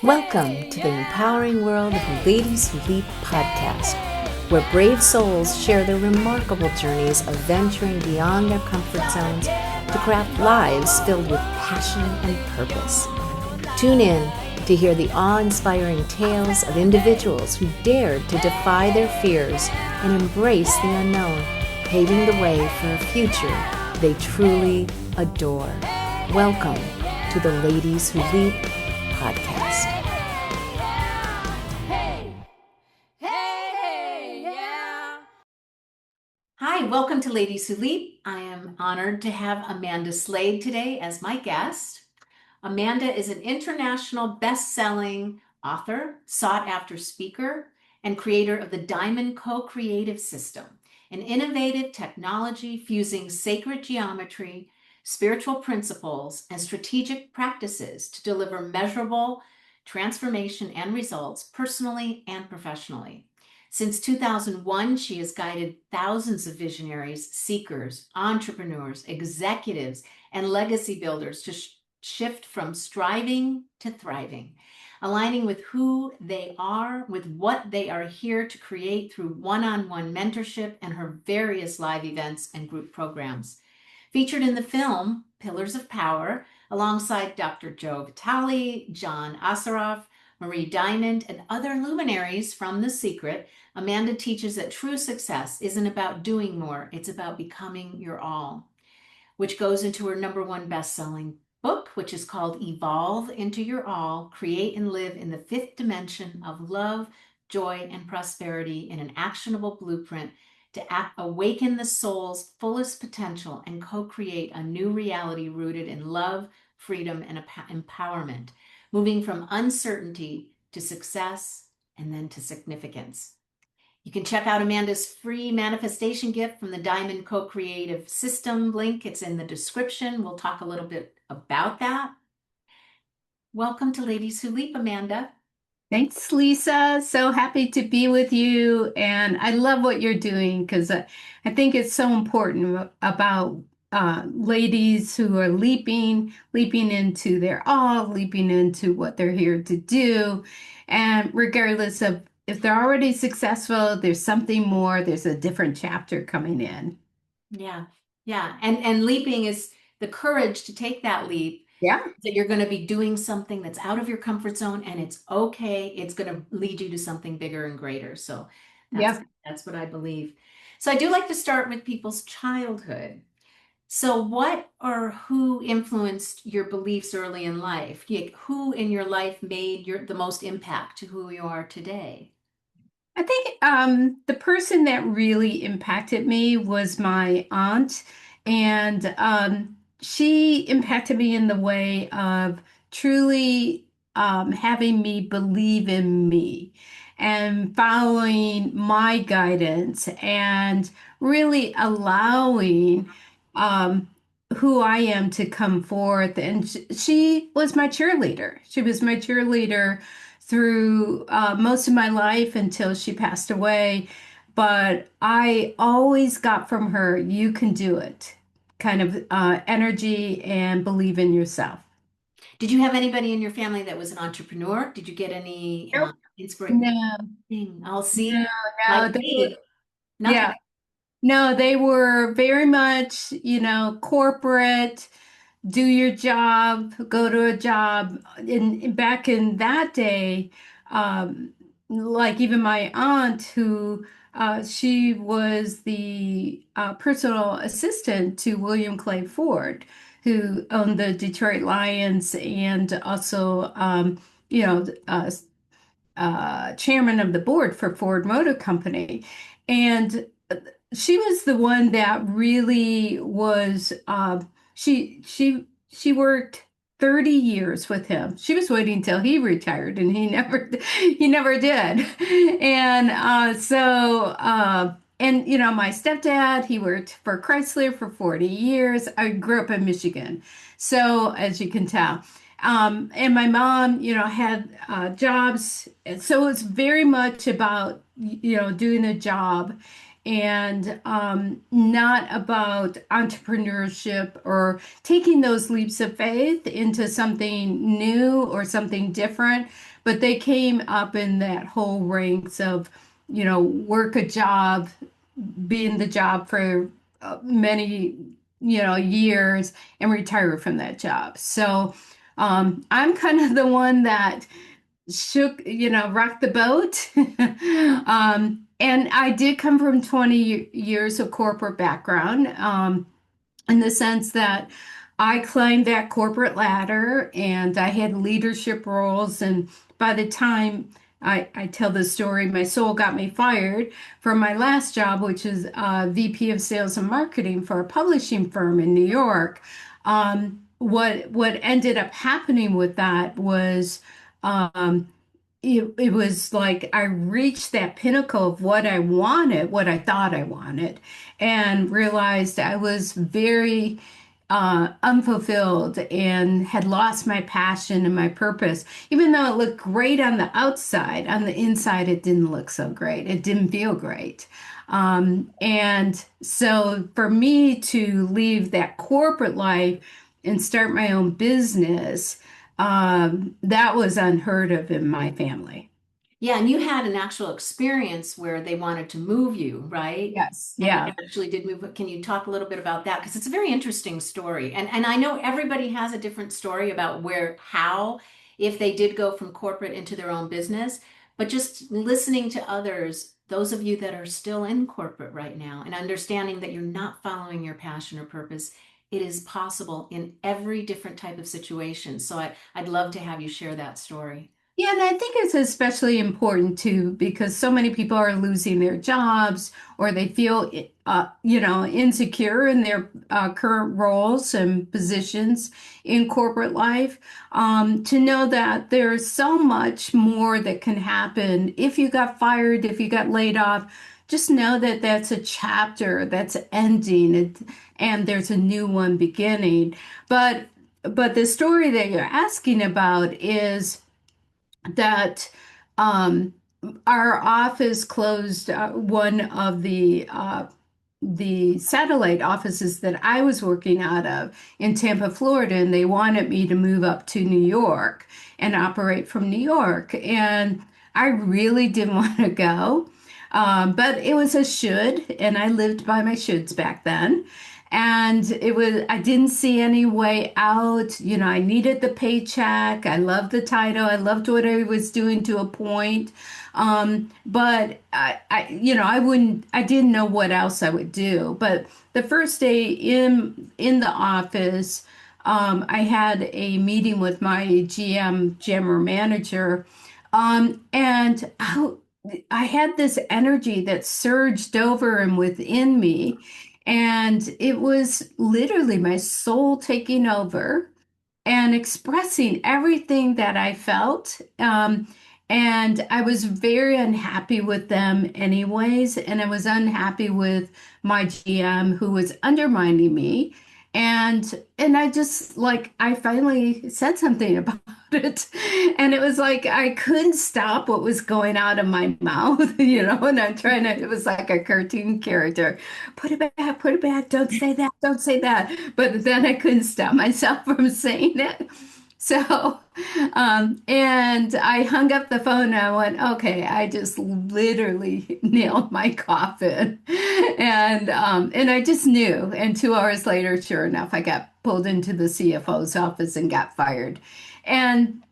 Welcome to the empowering world of Ladies Who Leap podcast, where brave souls share their remarkable journeys of venturing beyond their comfort zones to craft lives filled with passion and purpose. Tune in to hear the awe-inspiring tales of individuals who dared to defy their fears and embrace the unknown, paving the way for a future they truly adore. Welcome to the Ladies Who Leap podcast. Hi, welcome to Ladies Who Leap. I am honored to have Amanda Slade today as my guest. Amanda is an international best-selling author, sought-after speaker, and creator of the Diamond Co-Creative System, an innovative technology fusing sacred geometry, spiritual principles, and strategic practices to deliver measurable transformation and results personally and professionally. Since 2001, she has guided thousands of visionaries, seekers, entrepreneurs, executives, and legacy builders to shift from striving to thriving, aligning with who they are, with what they are here to create through one-on-one mentorship and her various live events and group programs. Featured in the film Pillars of Power, alongside Dr. Joe Vitale, John Assaraf, Marie Diamond, and other luminaries from The Secret, Amanda teaches that true success isn't about doing more, it's about becoming your all, which goes into her #1 best-selling book, which is called Evolve into Your All, Create and Live in the Fifth Dimension of Love, Joy, and Prosperity in an Actionable Blueprint to awaken the soul's fullest potential and co-create a new reality rooted in love, freedom, and empowerment, moving from uncertainty to success and then to significance. You can check out Amanda's free manifestation gift from the Diamond Co-Creative System link. It's in the description. We'll talk a little bit about that. Welcome to Ladies Who Leap, Amanda. Thanks, Lisa. So happy to be with you. And I love what you're doing because I think it's so important about ladies who are leaping into their all, leaping into what they're here to do. And regardless of if they're already successful, there's something more, there's a different chapter coming in. Yeah. And leaping is the courage to take that leap, Yeah. that you're going to be doing something that's out of your comfort zone, and it's okay. It's going to lead you to something bigger and greater. So that's Yep. that's what I believe. So I do like to start with people's childhood. So what or who influenced your beliefs early in life? Who in your life made the most impact to who you are today? I think the person that really impacted me was my aunt, and she impacted me in the way of truly having me believe in me and following my guidance and really allowing um, who I am to come forth. And she was my cheerleader. She was my cheerleader through most of my life until she passed away. But I always got from her, you can do it, kind of energy and believe in yourself. Did you have anybody in your family that was an entrepreneur? Did you get any Nope. inspiration? No, I'll no, see. no. Like me, nothing. Yeah, no, they were very much, corporate, do your job, go to a job. Back in that day, um, like even my aunt, who she was the personal assistant to William Clay Ford, who owned the Detroit Lions and also, you know, uh, chairman of the board for Ford Motor Company. And she was the one that really was she worked 30 years with him. She was waiting till he retired and he never did. And and my stepdad, he worked for Chrysler for 40 years. I grew up in Michigan. So as you can tell. And my mom, had jobs. And so it's very much about, doing a job. and not about entrepreneurship or taking those leaps of faith into something new or something different. But they came up in that whole ranks of, work a job, be in the job for many, years and retire from that job. So I'm kind of the one that rocked the boat. And I did come from 20 years of corporate background, in the sense that I climbed that corporate ladder and I had leadership roles. And by the time I tell this story, my soul got me fired from my last job, which is VP of Sales and Marketing for a publishing firm in New York. What ended up happening with that was it was like I reached that pinnacle of what I wanted, what I thought I wanted, and realized I was very unfulfilled and had lost my passion and my purpose. Even though it looked great on the outside, on the inside, it didn't look so great. It didn't feel great. And so for me to leave that corporate life and start my own business, that was unheard of in my family. Yeah, and you had an actual experience where they wanted to move you, right? Yes. And you Yeah. actually did move. Can you talk a little bit about that? Because it's a very interesting story. And I know everybody has a different story about where, how, if they did go from corporate into their own business. But just listening to others, those of you that are still in corporate right now, and understanding that you're not following your passion or purpose, it is possible in every different type of situation. So I'd love to have you share that story. Yeah, and I think it's especially important too because so many people are losing their jobs or they feel, insecure in their current roles and positions in corporate life. To know that there's so much more that can happen if you got fired, if you got laid off. Just know that that's a chapter that's ending, and there's a new one beginning. But the story that you're asking about is that um, our office closed one of the satellite offices that I was working out of in Tampa, Florida, and they wanted me to move up to New York and operate from New York. And I really didn't want to go. But it was a should, and I lived by my shoulds back then. And I didn't see any way out. I needed the paycheck. I loved the title. I loved what I was doing to a point. But I didn't know what else I would do. But the first day in the office, I had a meeting with my GM, general manager, and I had this energy that surged over and within me. And it was literally my soul taking over and expressing everything that I felt. And I was very unhappy with them, anyways. And I was unhappy with my GM who was undermining me. And I just I finally said something about it. And it was like I couldn't stop what was going out of my mouth, and I'm trying to, it was like a cartoon character. Put it back, don't say that, don't say that. But then I couldn't stop myself from saying it. So, and I hung up the phone and I went, okay, I just literally nailed my coffin. And I just knew. And 2 hours later, sure enough, I got pulled into the CFO's office and got fired. And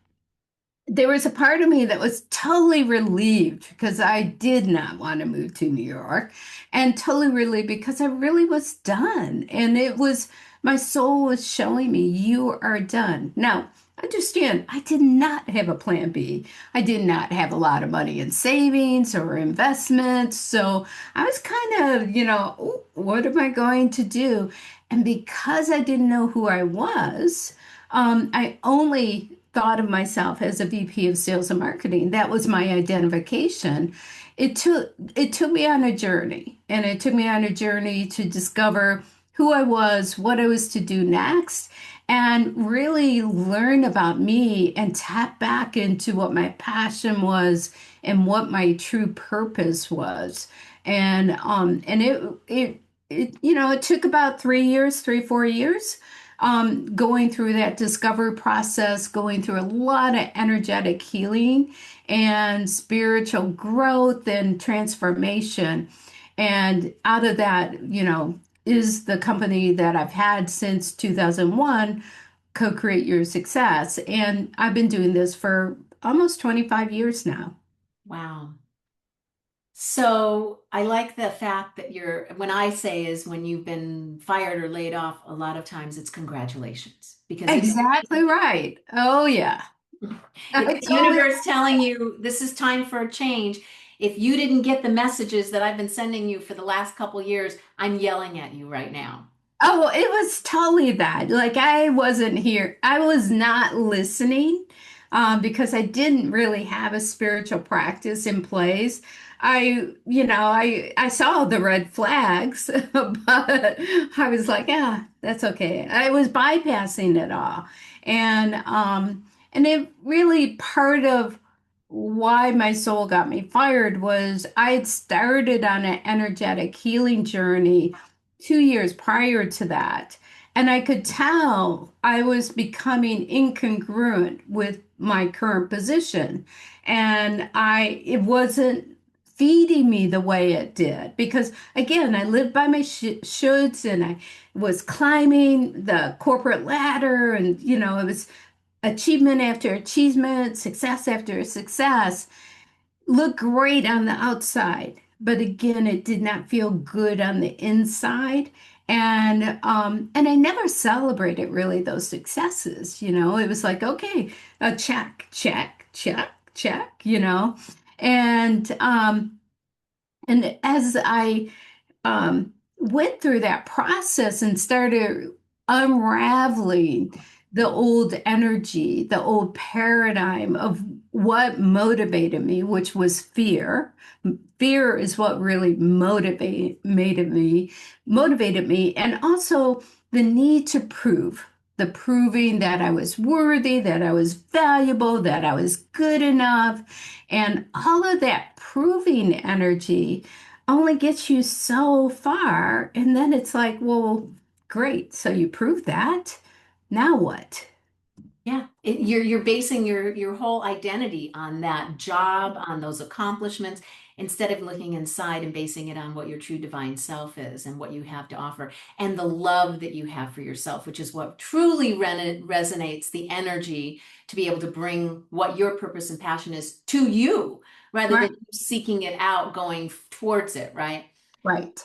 there was a part of me that was totally relieved because I did not want to move to New York, and totally relieved because I really was done. And it was my soul was showing me, you are done. Now, understand, I did not have a plan B. I did not have a lot of money in savings or investments. So I was kind of, "Ooh, what am I going to do?" And because I didn't know who I was, I only thought of myself as a VP of sales and marketing. That was my identification. It took me on a journey, and it took me on a journey to discover who I was, what I was to do next, and really learn about me and tap back into what my passion was and what my true purpose was. And it took about 3 years, 4 years, going through that discovery process, going through a lot of energetic healing and spiritual growth and transformation. And out of that, is the company that I've had since 2001, Co-Create Your Success. And I've been doing this for almost 25 years now. Wow. So I like the fact that when I say is when you've been fired or laid off, a lot of times it's congratulations because Exactly right. Oh, yeah. it's I the totally. universe telling you this is time for a change. If you didn't get the messages that I've been sending you for the last couple years, I'm yelling at you right now. Oh, it was totally that. Like I wasn't here. I was not listening because I didn't really have a spiritual practice in place. I saw the red flags, but I was like, yeah, that's okay. I was bypassing it all. And it really part of why my soul got me fired was I had started on an energetic healing journey 2 years prior to that. And I could tell I was becoming incongruent with my current position. And it wasn't feeding me the way it did. Because again, I lived by my shoulds and I was climbing the corporate ladder and, it was achievement after achievement, success after success, look great on the outside, but again, it did not feel good on the inside. And I never celebrated really those successes. It was like, okay, a check, check, check, check, and as I went through that process and started unraveling the old energy, the old paradigm of what motivated me, which was fear. Fear is what really motivated me, and also the need to prove, the proving that I was worthy, that I was valuable, that I was good enough, and all of that proving energy only gets you so far. And then it's like, well, great. So you proved that. Now what? Yeah, you're basing your whole identity on that job, on those accomplishments, instead of looking inside and basing it on what your true divine self is and what you have to offer, and the love that you have for yourself, which is what truly resonates the energy to be able to bring what your purpose and passion is to you, rather than Right. you seeking it out, going towards it, right? Right.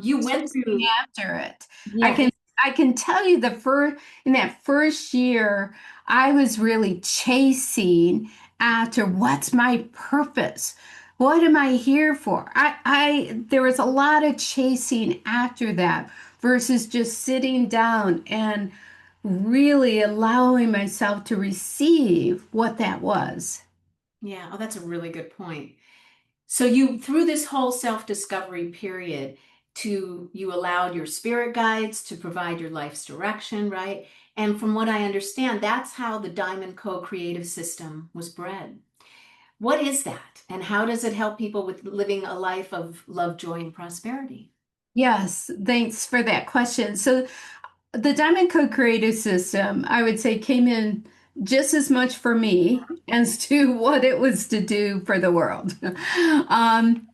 You went Chasing through, after it. I yeah. can I can tell you in that first year, I was really chasing after what's my purpose? What am I here for? There was a lot of chasing after that versus just sitting down and really allowing myself to receive what that was. Yeah, oh, that's a really good point. So you, through this whole self-discovery period, you allowed your spirit guides to provide your life's direction, right? And from what I understand, that's how the Diamond Co-Creative System was bred. What is that? And how does it help people with living a life of love, joy, and prosperity? Yes, thanks for that question. So the Diamond Code Creative System, I would say, came in just as much for me as to what it was to do for the world.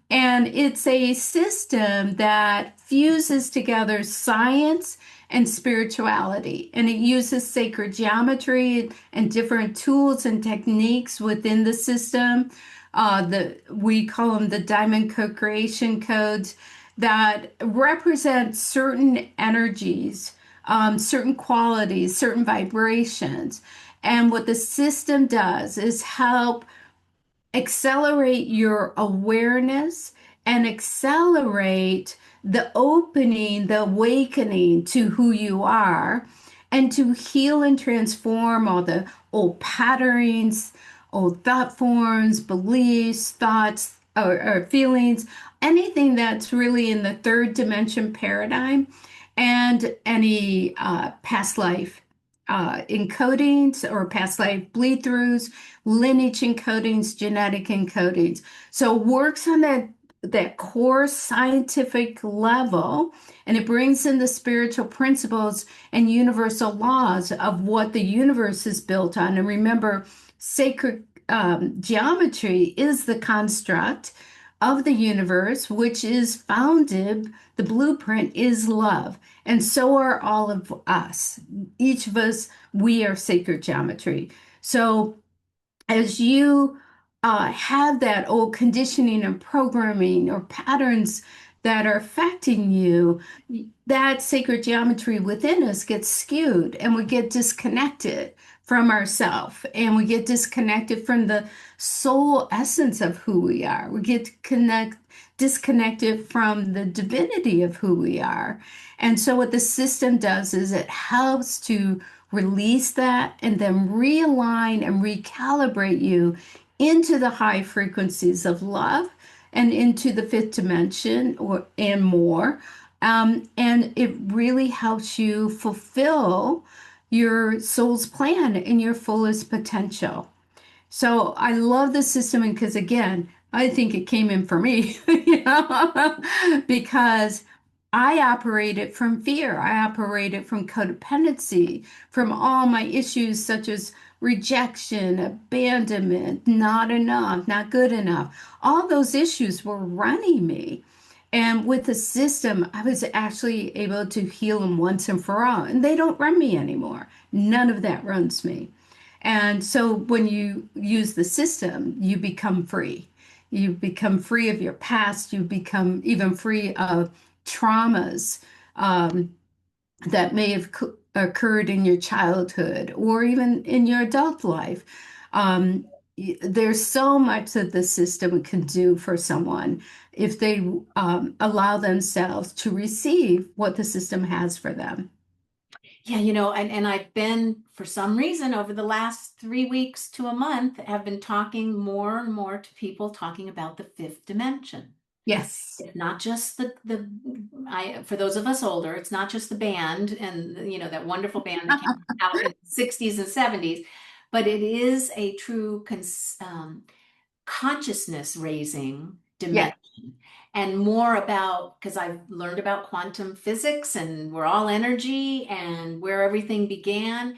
And it's a system that fuses together science and spirituality, and it uses sacred geometry and different tools and techniques within the system. We call them the Diamond Co-Creation codes that represent certain energies, certain qualities, certain vibrations. And what the system does is help accelerate your awareness and accelerate the opening, the awakening to who you are, and to heal and transform all the old patterns, old thought forms, beliefs, thoughts, or feelings, anything that's really in the third dimension paradigm, and any past life encodings or past life bleed throughs, lineage encodings, genetic encodings. So works on that that core scientific level, and it brings in the spiritual principles and universal laws of what the universe is built on. And remember, sacred geometry is the construct of the universe, which is founded, the blueprint is love. And so are all of us. Each of us, we are sacred geometry. So as you have that old conditioning and programming or patterns that are affecting you, that sacred geometry within us gets skewed and we get disconnected from ourself and we get disconnected from the soul essence of who we are. We get disconnected from the divinity of who we are. And so what the system does is it helps to release that and then realign and recalibrate you into the high frequencies of love and into the fifth dimension or and more. And it really helps you fulfill your soul's plan and your fullest potential. So I love the system because again, I think it came in for me, because I operated from fear. I operated from codependency, from all my issues such as rejection, abandonment, not enough, not good enough. All those issues were running me. And with the system, I was actually able to heal them once and for all. And they don't run me anymore. None of that runs me. And so when you use the system, you become free. You become free of your past. You become even free of traumas um, that may have occurred in your childhood or even in your adult life. Um, there's so much that the system can do for someone if they allow themselves to receive what the system has for them. Yeah, and I've been, for some reason, over the last 3 weeks to a month, have been talking more and more to people talking about the fifth dimension. Yes. It's not just for those of us older, it's not just the band and, that wonderful band that came out in the 60s and 70s, but it is a true consciousness raising Yeah. dimension and more about because I've learned about quantum physics and we're all energy and where everything began.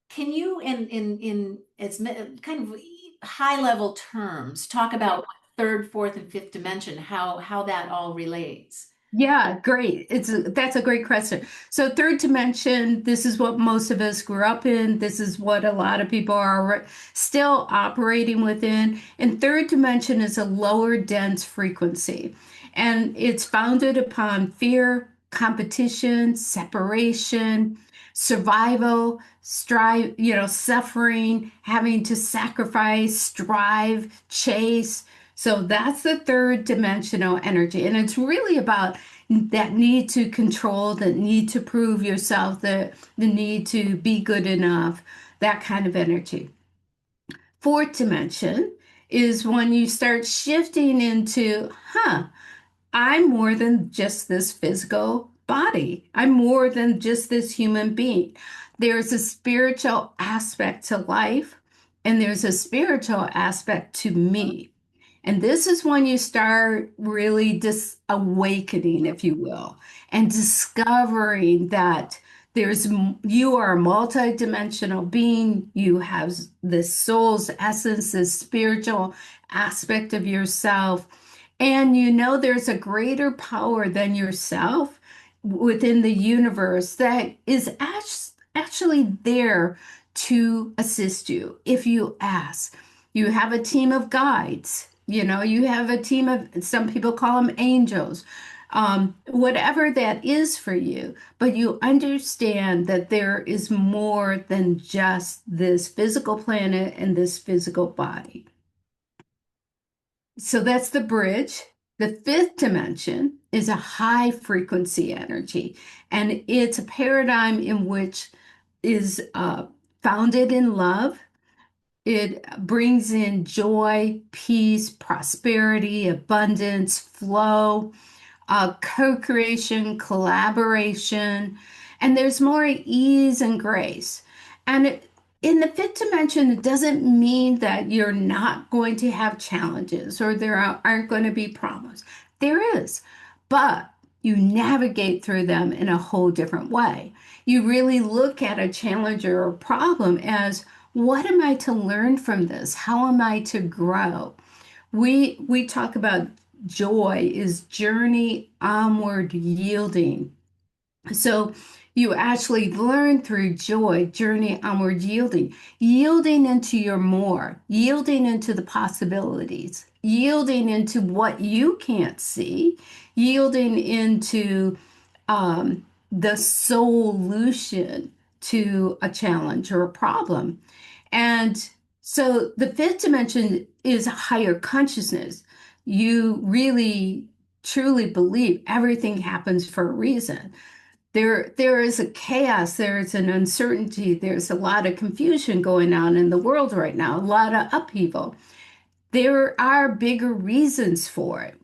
Can you, in its kind of high level terms, talk about third, fourth, and fifth dimension, how that all relates? Yeah, great. That's a great question. So third dimension, this is what most of us grew up in. This is what a lot of people are still operating within. And third dimension is a lower dense frequency. And it's founded upon fear, competition, separation, survival, strive, suffering, having to sacrifice, strive, chase. So that's the third dimensional energy. And it's really about that need to control, that need to prove yourself, the need to be good enough, that kind of energy. Fourth dimension is when you start shifting into, I'm more than just this physical body. I'm more than just this human being. There's a spiritual aspect to life, and there's a spiritual aspect to me. And this is when you start really just awakening, if you will, and discovering that you are a multidimensional being. You have this soul's essence, this spiritual aspect of yourself. And you know there's a greater power than yourself within the universe that is actually there to assist you if you ask. You have a team of guides. You have a team of, some people call them angels, whatever that is for you. But you understand that there is more than just this physical planet and this physical body. So that's the bridge. The fifth dimension is a high frequency energy, and it's a paradigm in which is founded in love. It brings in joy, peace, prosperity, abundance, flow, co-creation, collaboration, and there's more ease and grace. And In the fifth dimension, it doesn't mean that you're not going to have challenges or aren't going to be problems. There is, but you navigate through them in a whole different way. You really look at a challenge or a problem as, what am I to learn from this? How am I to grow? We talk about joy is journey onward yielding. So you actually learn through joy, journey onward yielding, yielding into your more, yielding into the possibilities, yielding into what you can't see, yielding into the solution to a challenge or a problem. And so the fifth dimension is a higher consciousness. You really truly believe everything happens for a reason. There is a chaos, there's an uncertainty, there's a lot of confusion going on in the world right now, a lot of upheaval. There are bigger reasons for it.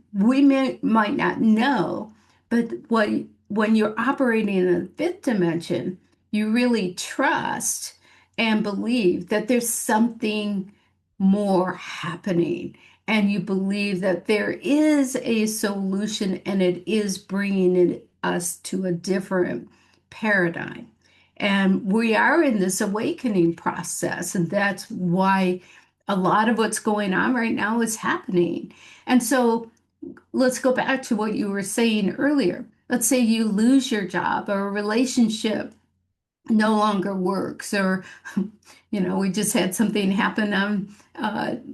Might not know, but when you're operating in the fifth dimension, you really trust and believe that there's something more happening. And you believe that there is a solution and it is bringing us to a different paradigm. And we are in this awakening process, and that's why a lot of what's going on right now is happening. And so let's go back to what you were saying earlier. Let's say you lose your job or a relationship no longer works, or, we just had something happen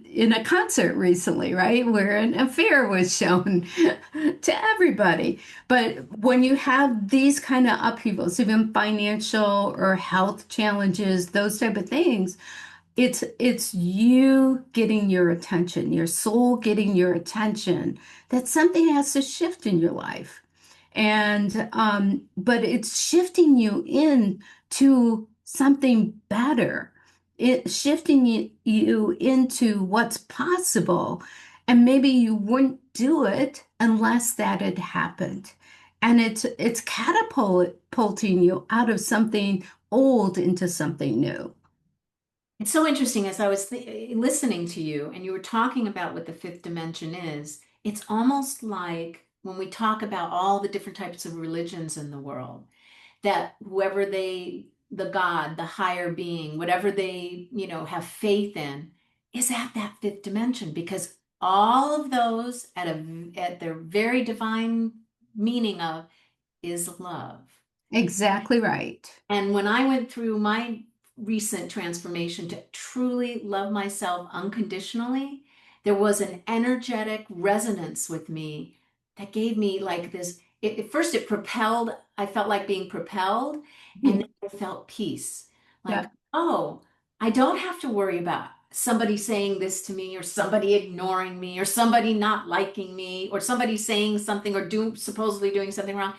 in a concert recently, right? Where an affair was shown to everybody. But when you have these kind of upheavals, even financial or health challenges, those type of things, it's you getting your attention, your soul getting your attention, that something has to shift in your life. And but it's shifting you in to something better. It's shifting you into what's possible. And maybe you wouldn't do it unless that had happened. And it's catapulting you out of something old into something new. It's so interesting as I was listening to you and you were talking about what the fifth dimension is. It's almost like when we talk about all the different types of religions in the world, that whoever the God, the higher being, whatever they, have faith in, is at that fifth dimension because all of those at their very divine meaning of is love. Exactly right. And when I went through my recent transformation to truly love myself unconditionally, there was an energetic resonance with me that gave me like this. At first, it propelled, I felt like being propelled, and Yeah. then I felt peace. Like, Yeah. oh, I don't have to worry about somebody saying this to me, or somebody ignoring me, or somebody not liking me, or somebody saying something or supposedly doing something wrong.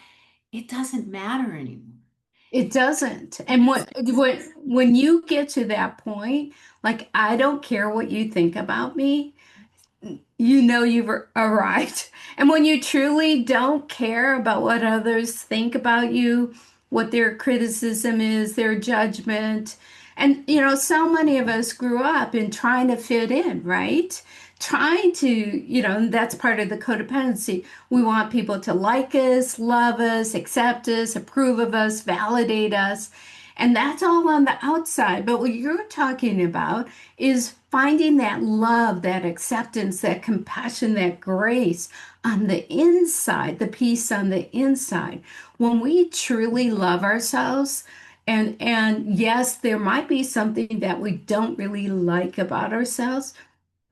It doesn't matter anymore. It doesn't. And when you get to that point, like I don't care what you think about me, you know you've arrived. And when you truly don't care about what others think about you, what their criticism is, their judgment, and so many of us grew up in trying to fit in, right? Trying to, and that's part of the codependency. We want people to like us, love us, accept us, approve of us, validate us. And that's all on the outside. But what you're talking about is finding that love, that acceptance, that compassion, that grace on the inside, the peace on the inside. When we truly love ourselves, and yes, there might be something that we don't really like about ourselves,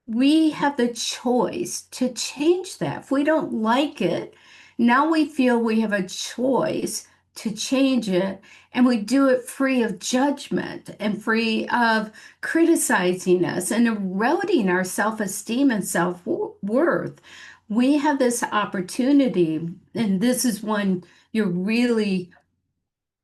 we have the choice to change that. If we don't like it, now we feel we have a choice to change it, and we do it free of judgment and free of criticizing us and eroding our self-esteem and self-worth. We have this opportunity, and this is when you're really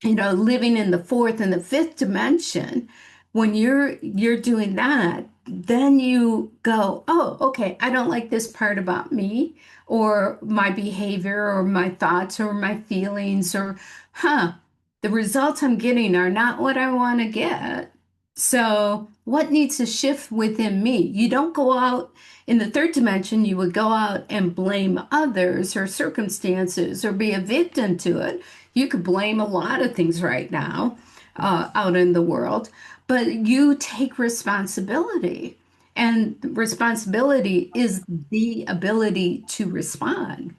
living in the fourth and the fifth dimension. When you're doing that, then you go, oh, okay, I don't like this part about me or my behavior or my thoughts or my feelings, or the results I'm getting are not what I want to get. So, what needs to shift within me? You don't go out in the third dimension, you would go out and blame others or circumstances or be a victim to it. You could blame a lot of things right now out in the world, but you take responsibility. And responsibility is the ability to respond.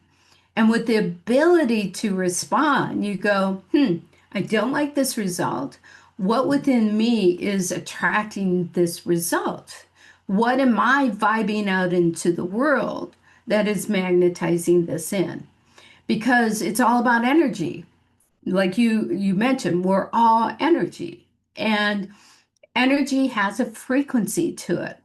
And with the ability to respond, you go, I don't like this result. What within me is attracting this result? What am I vibing out into the world that is magnetizing this in? Because it's all about energy. Like you mentioned, we're all energy. And energy has a frequency to it.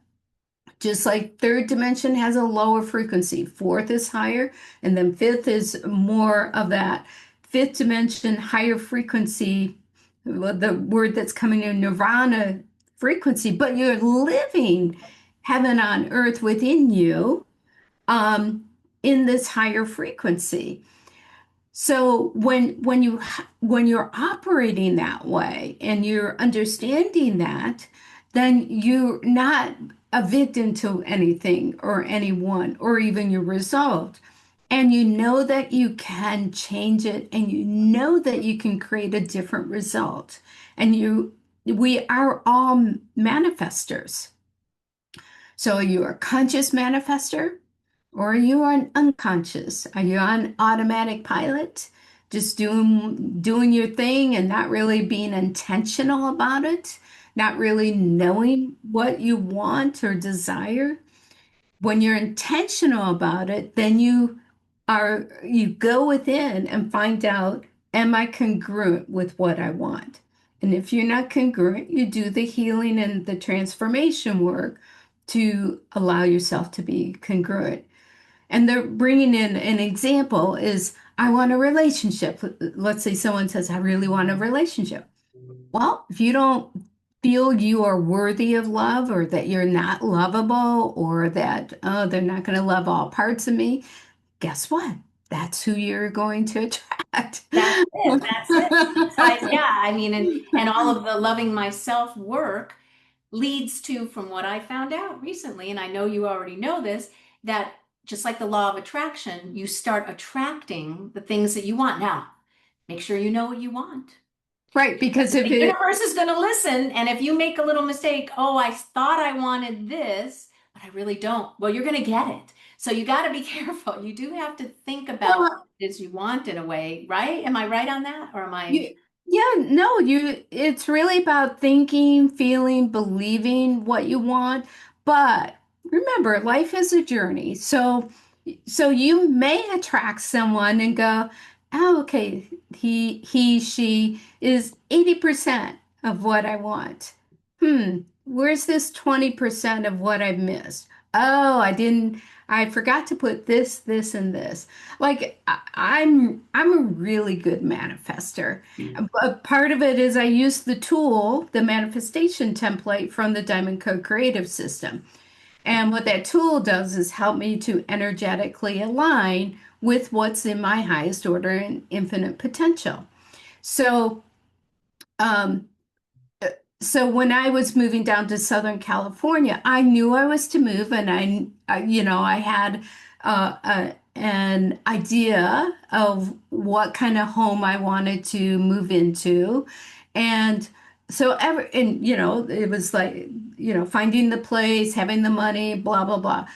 Just like third dimension has a lower frequency, fourth is higher, and then fifth is more of that fifth dimension higher frequency, well, the word that's coming in nirvana frequency, but you're living heaven on earth within you um, in this higher frequency. So when you're operating that way and you're understanding that, then you're not a victim to anything or anyone or even your result. And you know that you can change it and you know that you can create a different result. And we are all manifestors. So you're a conscious manifester, or are you an unconscious? Are you on automatic pilot, just doing your thing and not really being intentional about it, not really knowing what you want or desire? When you're intentional about it, then you go within and find out, am I congruent with what I want? And if you're not congruent, you do the healing and the transformation work to allow yourself to be congruent. And they're bringing in an example is, I want a relationship. Let's say someone says, I really want a relationship. Well, if you don't feel you are worthy of love or that you're not lovable or that, oh, they're not going to love all parts of me, guess what? That's who you're going to attract. That's it. That's it. Besides, yeah, I mean, and all of the loving myself work leads to, from what I found out recently, and I know you already know this, that just like the law of attraction, you start attracting the things that you want. Now, make sure you know what you want. Right, because if The it, universe is going to listen, and if you make a little mistake, oh, I thought I wanted this, but I really don't. Well, you're going to get it. So you got to be careful. You do have to think about what well, it is you want in a way, right? Am I right on that? Or am I? you, yeah, no, it's really about thinking, feeling, believing what you want. But remember, life is a journey. So you may attract someone and go, oh, okay, she is 80% of what I want. Where's this 20% of what I've missed? Oh, I forgot to put this, and this. Like I'm a really good manifester. But part of it is I use the tool, the manifestation template from the Diamond Code Creative System. And what that tool does is help me to energetically align with what's in my highest order and infinite potential. So, um, so when I was moving down to Southern California, I knew I was to move, and I had an idea of what kind of home I wanted to move into, and it was like, finding the place, having the money, blah blah blah.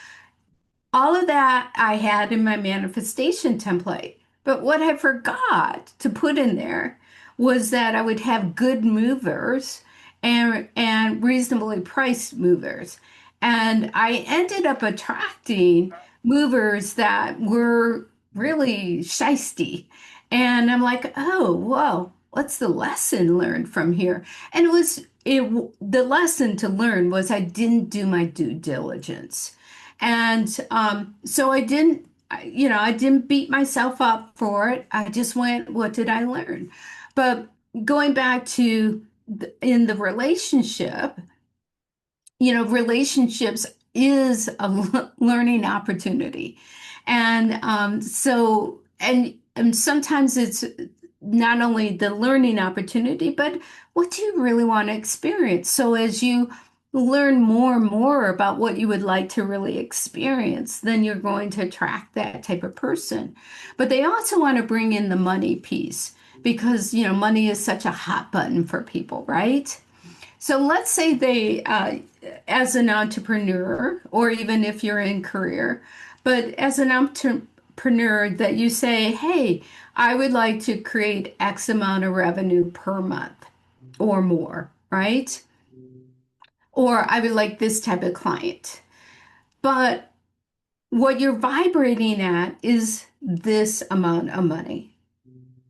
All of that I had in my manifestation template. But what I forgot to put in there was that I would have good movers and reasonably priced movers. And I ended up attracting movers that were really shisty. And I'm like, oh, whoa, what's the lesson learned from here? And the lesson to learn was I didn't do my due diligence. And so I didn't beat myself up for it. I just went, what did I learn? But going back to in the relationship, relationships is a learning opportunity. And sometimes it's not only the learning opportunity, but what do you really want to experience? So as you learn more and more about what you would like to really experience, then you're going to attract that type of person. But they also want to bring in the money piece because, money is such a hot button for people, right? So let's say as an entrepreneur, or even if you're in career, but as an entrepreneur, that you say, hey, I would like to create X amount of revenue per month or more, right? Or I would like this type of client. But what you're vibrating at is this amount of money.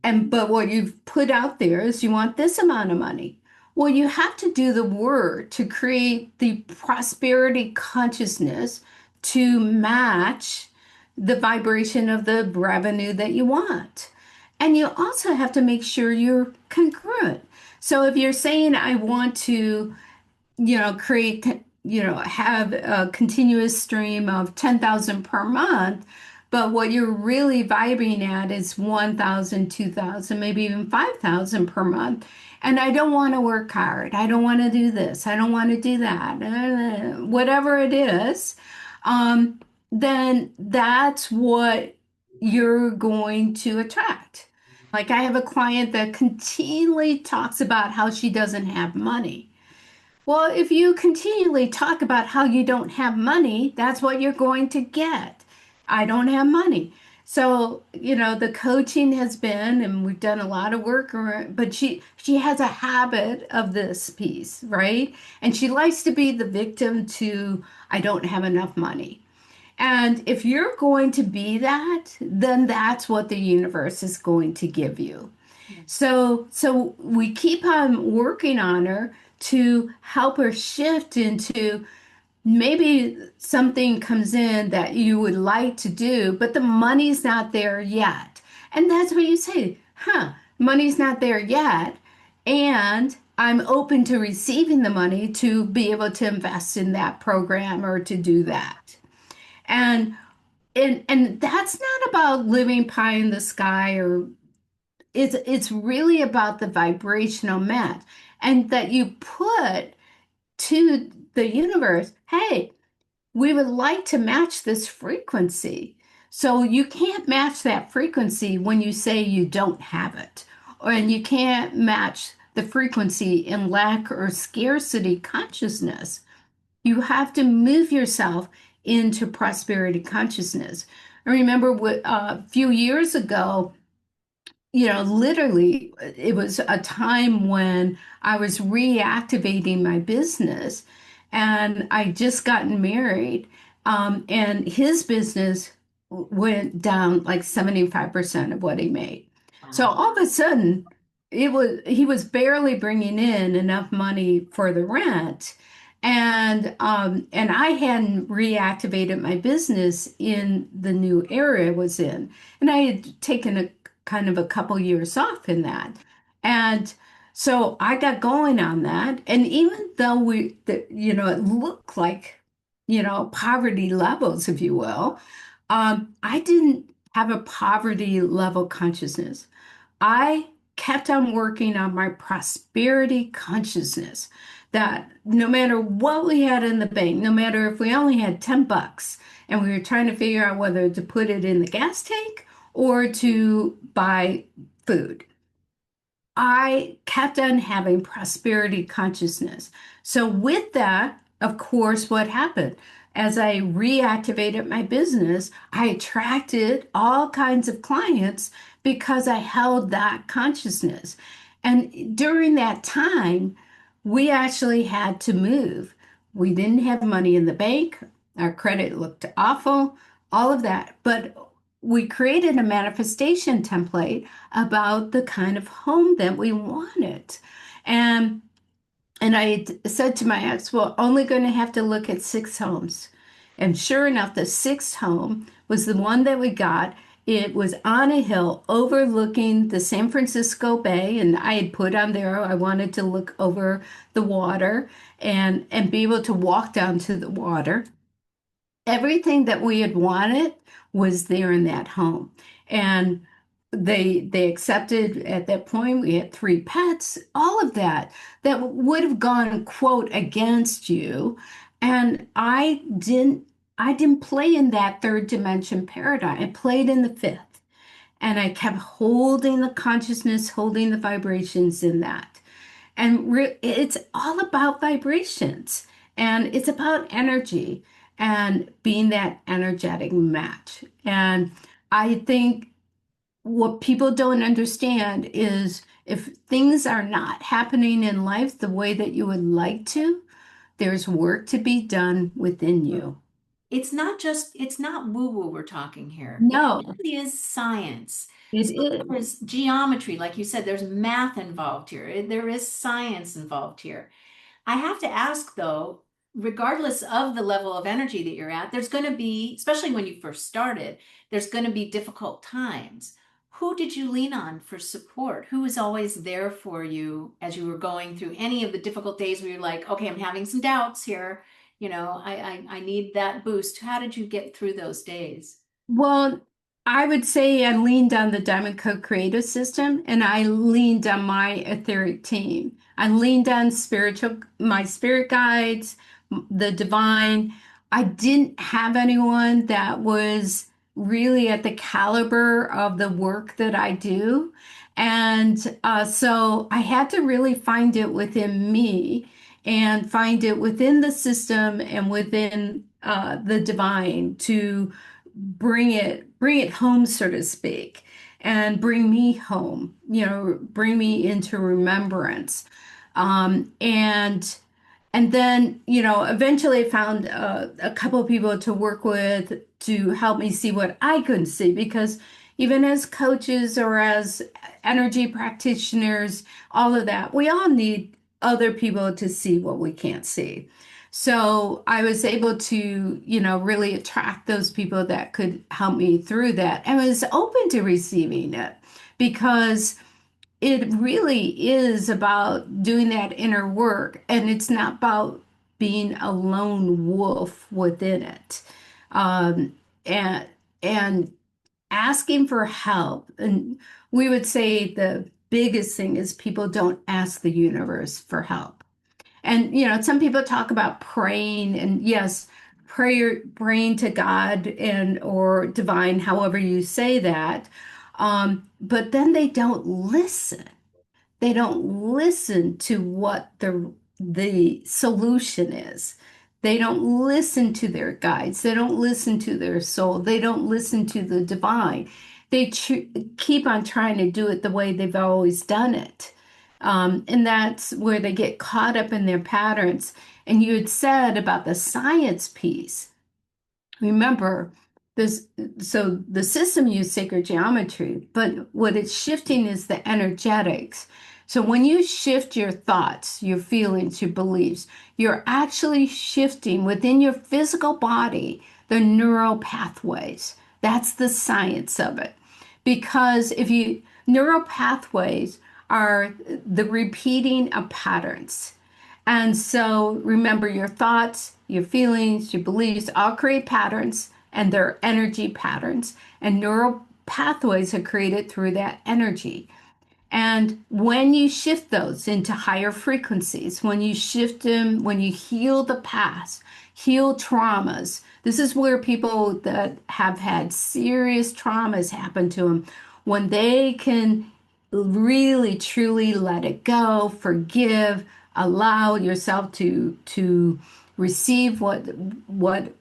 But what you've put out there is you want this amount of money. Well, you have to do the work to create the prosperity consciousness to match the vibration of the revenue that you want. And you also have to make sure you're congruent. So if you're saying, I want to create, have a continuous stream of 10,000 per month, but what you're really vibing at is 1,000, 2,000, maybe even 5,000 per month. And I don't want to work hard. I don't want to do this. I don't want to do that. Whatever it is, um, then that's what you're going to attract. Like I have a client that continually talks about how she doesn't have money. Well, if you continually talk about how you don't have money, that's what you're going to get. I don't have money. So, the coaching has been, and we've done a lot of work around, but she has a habit of this piece, right? And she likes to be the victim to, I don't have enough money. And if you're going to be that, then that's what the universe is going to give you. So we keep on working on her to help her shift into maybe something comes in that you would like to do, but the money's not there yet. And that's what you say, money's not there yet. And I'm open to receiving the money to be able to invest in that program or to do that. And and that's not about living pie in the sky or it's really about the vibrational match and that you put to the universe, hey, we would like to match this frequency. So you can't match that frequency when you say you don't have it, and you can't match the frequency in lack or scarcity consciousness. You have to move yourself into prosperity consciousness. I remember a few years ago, literally, it was a time when I was reactivating my business and I just gotten married. And his business went down like 75% of what he made. So Wow. all of a sudden, he was barely bringing in enough money for the rent. And I hadn't reactivated my business in the new area I was in. And I had taken a kind of a couple years off in that. And so I got going on that. And even though it looked like, poverty levels, if you will, I didn't have a poverty level consciousness. I kept on working on my prosperity consciousness that no matter what we had in the bank, no matter if we only had 10 bucks and we were trying to figure out whether to put it in the gas tank or to buy food, I kept on having prosperity consciousness. So, with that, of course, what happened? As I reactivated my business, I attracted all kinds of clients because I held that consciousness. And during that time, we actually had to move. We didn't have money in the bank. Our credit looked awful, all of that. But we created a manifestation template about the kind of home that we wanted. And and I said to my ex, well, only going to have to look at 6 homes. And sure enough, the sixth home was the one that we got. It was on a hill overlooking the San Francisco Bay. And I had put on there, I wanted to look over the water and be able to walk down to the water. Everything that we had wanted was there in that home. And they accepted at that point. We had three pets, all of that that would have gone, quote, against you. And I didn't play in that third dimension paradigm. I played in the fifth. And I kept holding the consciousness, holding the vibrations in that. And it's all about vibrations and it's about energy and being that energetic match. And I think what people don't understand is if things are not happening in life the way that you would like to, there's work to be done within you. It's not woo-woo we're talking here. It No, really is science. it So is. there's geometry, like you said, there's math involved here. There is science involved here. I have to ask though, regardless of the level of energy that you're at, there's going to be, especially when you first started, there's going to be difficult times. Who did you lean on for support? Who was always there for you as you were going through any of the difficult days where you're like, okay, I'm having some doubts here. I need that boost. How did you get through those days? Well, I would say I leaned on the Diamond Code Creative System and I leaned on my etheric team. I leaned on my spirit guides, the divine. I didn't have anyone that was really at the caliber of the work that I do. And so I had to really find it within me and find it within the system and within the divine to bring it home, so to speak, and bring me home, bring me into remembrance. And then, eventually I found a couple of people to work with to help me see what I couldn't see because even as coaches or as energy practitioners, all of that, we all need other people to see what we can't see. So I was able to, really attract those people that could help me through that. And was open to receiving it because it really is about doing that inner work, and it's not about being a lone wolf within it. Um, and and asking for help. And we would say the biggest thing is people don't ask the universe for help. And some people talk about praying, and yes, prayer, praying to God and or divine, however you say that. But then they don't listen. They don't listen to what the solution is. They don't listen to their guides. They don't listen to their soul. They don't listen to the divine. They keep on trying to do it the way they've always done it. And that's where they get caught up in their patterns. And you had said about the science piece. Remember, this, so the system used sacred geometry, but what it's shifting is the energetics. So when you shift your thoughts, your feelings, your beliefs, you're actually shifting within your physical body the neural pathways. That's the science of it. Because neural pathways are the repeating of patterns. And so remember your thoughts, your feelings, your beliefs all create patterns and they're energy patterns. And neural pathways are created through that energy. And when you shift those into higher frequencies, when you shift them, when you heal the past, heal traumas, this is where people that have had serious traumas happen to them, when they can really truly let it go, forgive, allow yourself to receive what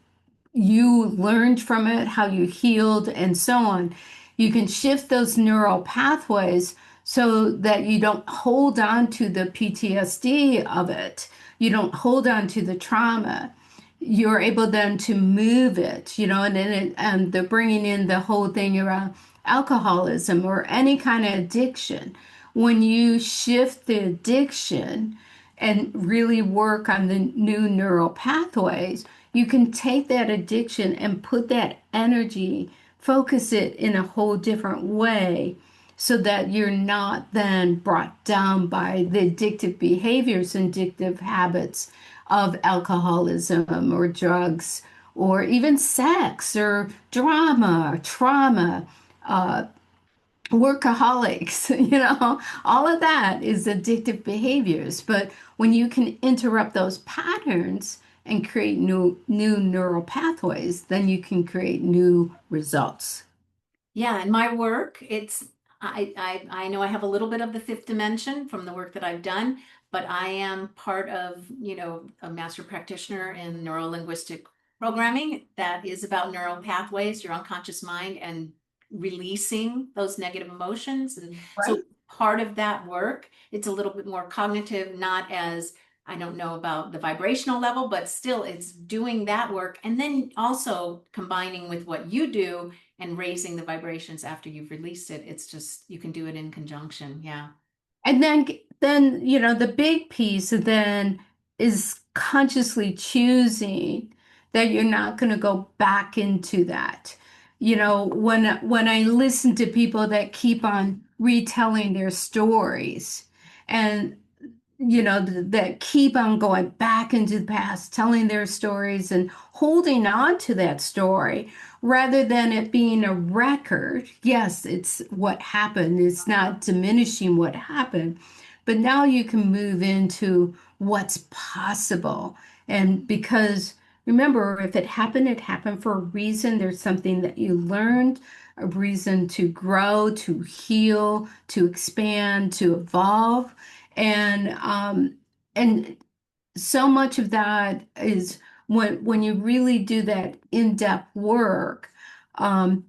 you learned from it, how you healed, and so on. You can shift those neural pathways so that you don't hold on to the PTSD of it. You don't hold on to the trauma. You're able then to move it, and they're bringing in the whole thing around alcoholism or any kind of addiction. When you shift the addiction and really work on the new neural pathways, you can take that addiction and put that energy, focus it in a whole different way so that you're not then brought down by the addictive behaviors and addictive habits of alcoholism or drugs or even sex or drama or trauma. workaholics, all of that is addictive behaviors. But when you can interrupt those patterns and create new neural pathways, then you can create new results. Yeah, in my work, I know I have a little bit of the fifth dimension from the work that I've done, but I am part of, a master practitioner in neuro-linguistic programming that is about neural pathways, your unconscious mind, and releasing those negative emotions. And so Right. part of that work, it's a little bit more cognitive, not as I don't know about the vibrational level, but still it's doing that work and then also combining with what you do and raising the vibrations after you've released it. It's just you can do it in conjunction. Yeah. And then, the big piece then is consciously choosing that you're not going to go back into that. When I listen to people that keep on retelling their stories and that keep on going back into the past, telling their stories and holding on to that story rather than it being a record. Yes, it's what happened. It's not diminishing what happened, but now you can move into what's possible. And because remember, if it happened for a reason. There's something that you learned, a reason to grow, to heal, to expand, to evolve. And so much of that is when you really do that in-depth work, um,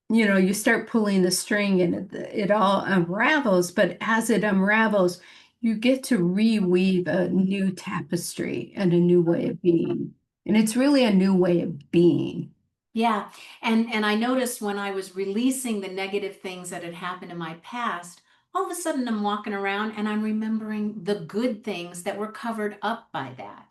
you start pulling the string and it all unravels. But as it unravels, you get to reweave a new tapestry and a new way of being. And it's really a new way of being. Yeah. And I noticed when I was releasing the negative things that had happened in my past, all of a sudden I'm walking around and I'm remembering the good things that were covered up by that.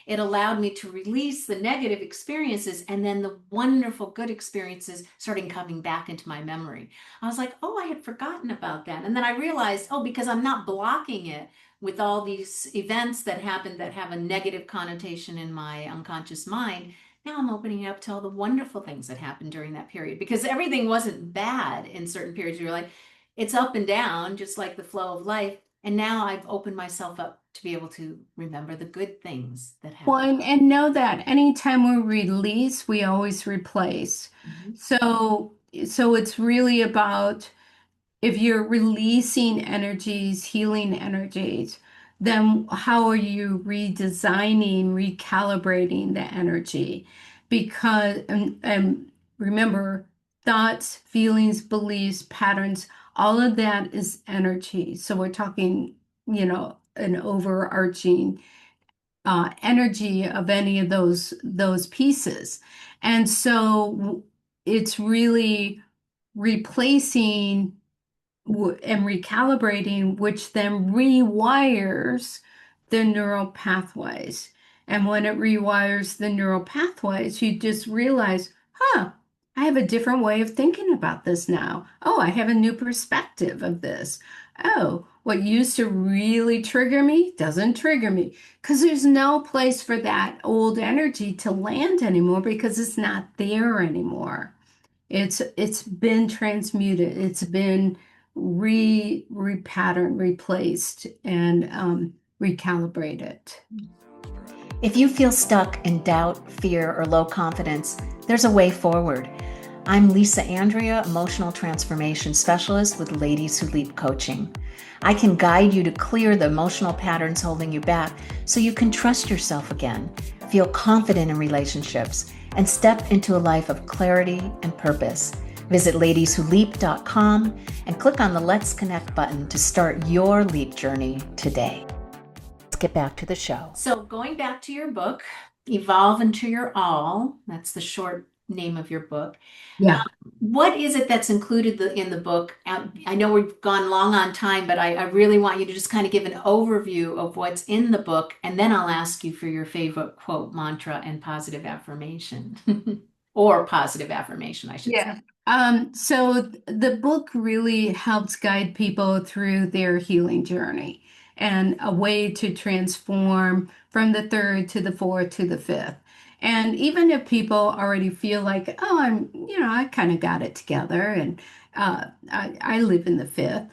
It allowed me to release the negative experiences and then the wonderful good experiences starting coming back into my memory. I was like, oh, I had forgotten about that. And then I realized, oh, because I'm not blocking it with all these events that happen that have a negative connotation in my unconscious mind. Now I'm opening up to all the wonderful things that happened during that period because everything wasn't bad in certain periods. You're like, it's up and down, just like the flow of life. And now I've opened myself up to be able to remember the good things that Well, happened. and know that anytime we release, we always replace. Mhm. So it's really about if you're releasing energies, healing energies, then how are you redesigning, recalibrating the energy? Because, and remember, thoughts, feelings, beliefs, patterns, all of that is energy. So we're talking, an overarching energy of any of those pieces. And so it's really replacing and recalibrating, which then rewires the neural pathways. And when it rewires the neural pathways, you just realize, I have a different way of thinking about this now. Oh, I have a new perspective of this. Oh, what used to really trigger me doesn't trigger me because there's no place for that old energy to land anymore because it's not there anymore. It's been transmuted. It's been repatterned, replaced, and recalibrated. If you feel stuck in doubt, fear, or low confidence, there's a way forward. I'm Lisa Andrea, Emotional Transformation Specialist with Ladies Who Leap Coaching. I can guide you to clear the emotional patterns holding you back so you can trust yourself again, feel confident in relationships, and step into a life of clarity and purpose. Visit ladieswholeap.com and click on the Let's Connect button to start your leap journey today. Let's get back to the show. So, going back to your book, Evolve into Your All, that's the short name of your book. Yeah. What is it that's included in the book? I know we've gone long on time, but I really want you to just kind of give an overview of what's in the book, and then I'll ask you for your favorite quote, mantra, and positive affirmation. Or positive affirmation, I should say. Yeah. So the book really helps guide people through their healing journey and a way to transform from the third to the fourth to the fifth. And even if people already feel like, oh, I kind of got it together and I live in the fifth,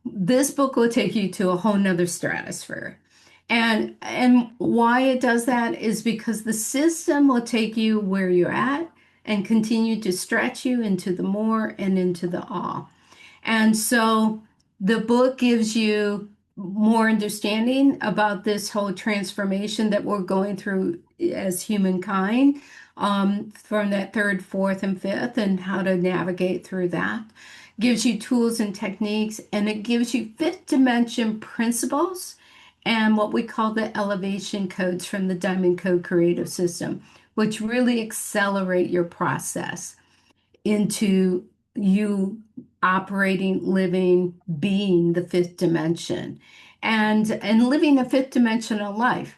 this book will take you to a whole nother stratosphere. And why it does that is because the system will take you where you're at and continue to stretch you into the more and into the all. And so the book gives you more understanding about this whole transformation that we're going through as humankind, from that third, fourth, and fifth, and how to navigate through that. Gives you tools and techniques, and it gives you fifth dimension principles and what we call the elevation codes from the Diamond Code Creative System, which really accelerate your process into you operating, living, being the fifth dimension and living a fifth dimensional life.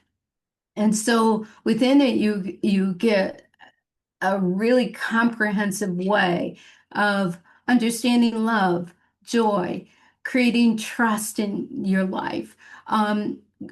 And so within it you get a really comprehensive way of understanding love, joy, creating trust in your life,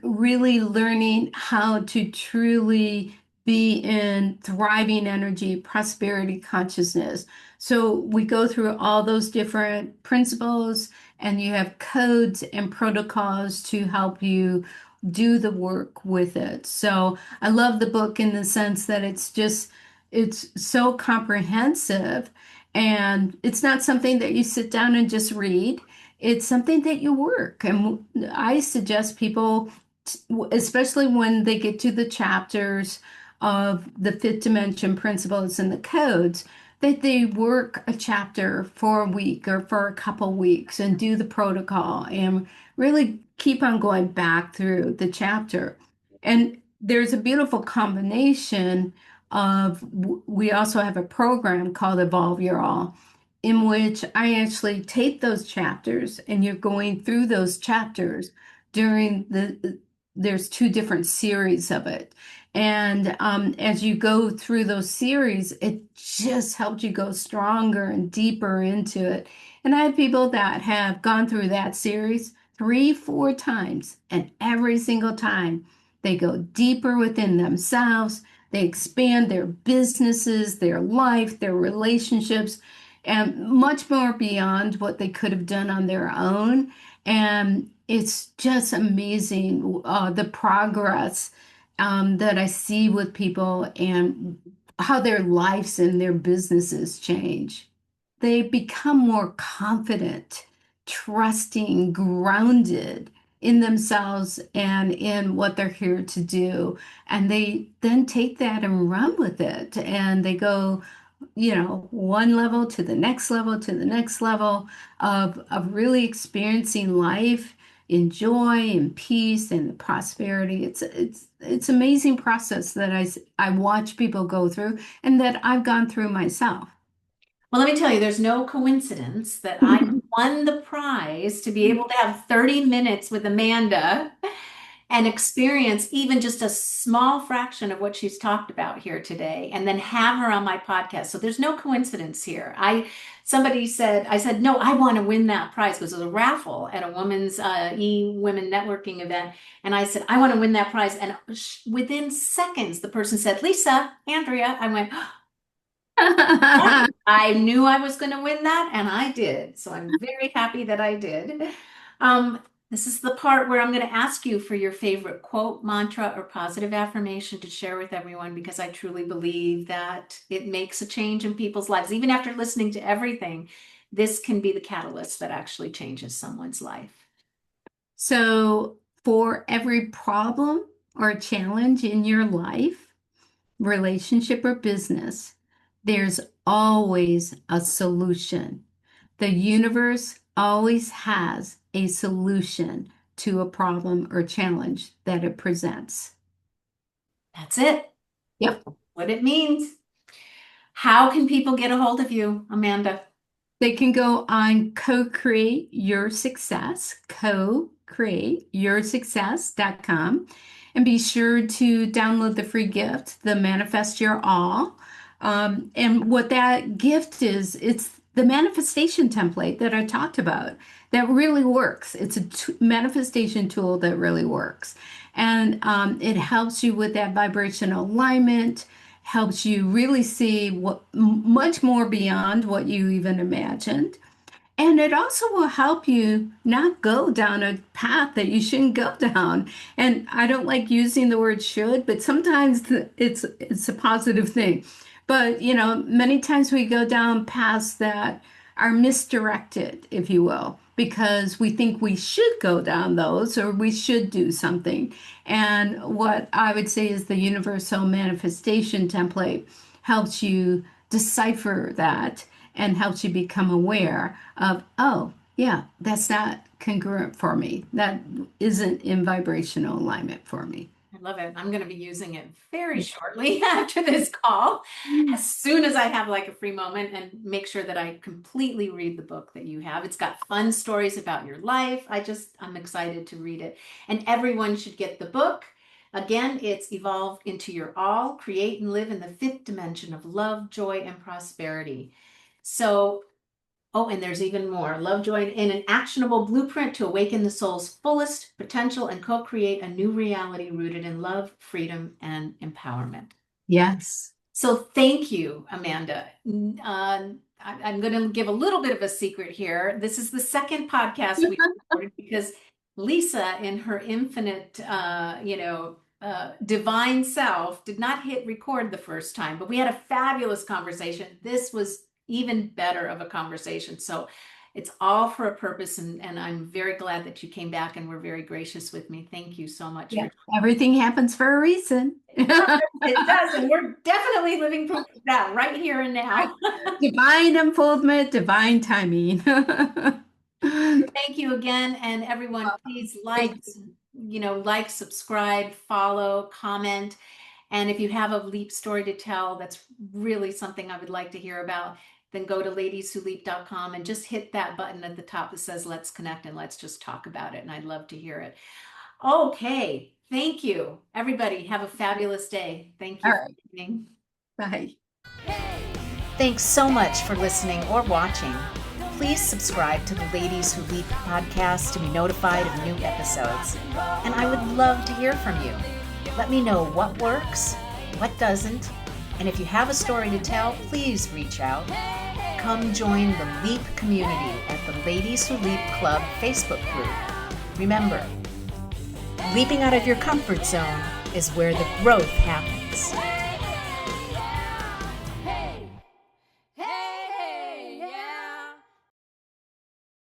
really learning how to truly be in thriving energy, prosperity consciousness. So we go through all those different principles, and you have codes and protocols to help you do the work with it. So I love the book in the sense that it's so comprehensive, and it's not something that you sit down and just read. It's something that you work. And I suggest people, especially when they get to the chapters of the fifth dimension principles and the codes, that they work a chapter for a week or for a couple weeks and do the protocol and really keep on going back through the chapter. And there's a beautiful combination of, we also have a program called Evolve Your All, in which I actually take those chapters and you're going through those chapters during there's two different series of it. And as you go through those series, it just helps you go stronger and deeper into it. And I have people that have gone through that series three, four times, and every single time they go deeper within themselves. They expand their businesses, their life, their relationships, and much more beyond what they could have done on their own. And it's just amazing, the progress that I see with people and how their lives and their businesses change. They become more confident, trusting, grounded in themselves and in what they're here to do. And they then take that and run with it. And they go, one level to the next level to the next level of really experiencing life in joy and peace and prosperity. It's amazing process that I watch people go through and that I've gone through myself. Well, let me tell you, there's no coincidence that I won the prize to be able to have 30 minutes with Amanda and experience even just a small fraction of what she's talked about here today, and then have her on my podcast. So there's no coincidence here. Somebody said, I said, no, I want to win that prize because it was a raffle at a women's women networking event. And I said, I want to win that prize. And within seconds, the person said, Lisa, Andrea. I went, I knew I was going to win that, and I did. So I'm very happy that I did. Um, this is the part where I'm going to ask you for your favorite quote, mantra, or positive affirmation to share with everyone, because I truly believe that it makes a change in people's lives. Even after listening to everything, this can be the catalyst that actually changes someone's life. So, for every problem or challenge in your life, relationship or business, there's always a solution. The universe always has a solution to a problem or challenge that it presents. That's it. Yep. What it means. How can people get a hold of you, Amanda? They can go on co-create your success, co-createyoursuccess.com, and be sure to download the free gift, the Manifest Your All. And what that gift is, it's the manifestation template that I talked about that really works. It's a manifestation tool that really works. And it helps you with that vibrational alignment, helps you really see much more beyond what you even imagined. And it also will help you not go down a path that you shouldn't go down. And I don't like using the word should, but sometimes it's a positive thing. But many times we go down paths that are misdirected, if you will, because we think we should go down those or we should do something. And what I would say is the universal manifestation template helps you decipher that and helps you become aware of, oh, yeah, that's not congruent for me. That isn't in vibrational alignment for me. I love it. I'm going to be using it very shortly after this call, as soon as I have like a free moment, and make sure that I completely read the book that you have. It's got fun stories about your life. I'm excited to read it. And everyone should get the book. Again, it's Evolve into Your All, Create and Live in the Fifth Dimension of Love, Joy, and Prosperity. So, oh, and there's even more. Love, joy, in an actionable blueprint to awaken the soul's fullest potential and co-create a new reality rooted in love, freedom, and empowerment. Yes. So thank you, Amanda. I'm going to give a little bit of a secret here. This is the second podcast we recorded because Lisa, in her infinite, divine self, did not hit record the first time, but we had a fabulous conversation. This was even better of a conversation. So it's all for a purpose, and I'm very glad that you came back and were very gracious with me. Thank you so much. Yeah. Everything happens for a reason. It does, and we're definitely living proof of that right here and now. Divine unfoldment, divine timing. Thank you again, and everyone, please like, subscribe, follow, comment. And if you have a leap story to tell, that's really something I would like to hear about, then go to ladieswholeap.com and just hit that button at the top that says let's connect and let's just talk about it. And I'd love to hear it. Okay. Thank you. Everybody have a fabulous day. Thank you All for right. listening. Bye. Thanks so much for listening or watching. Please subscribe to the Ladies Who Leap podcast to be notified of new episodes. And I would love to hear from you. Let me know what works, what doesn't, and if you have a story to tell, please reach out. Come join the Leap community at the Ladies Who Leap Club Facebook group. Remember, leaping out of your comfort zone is where the growth happens.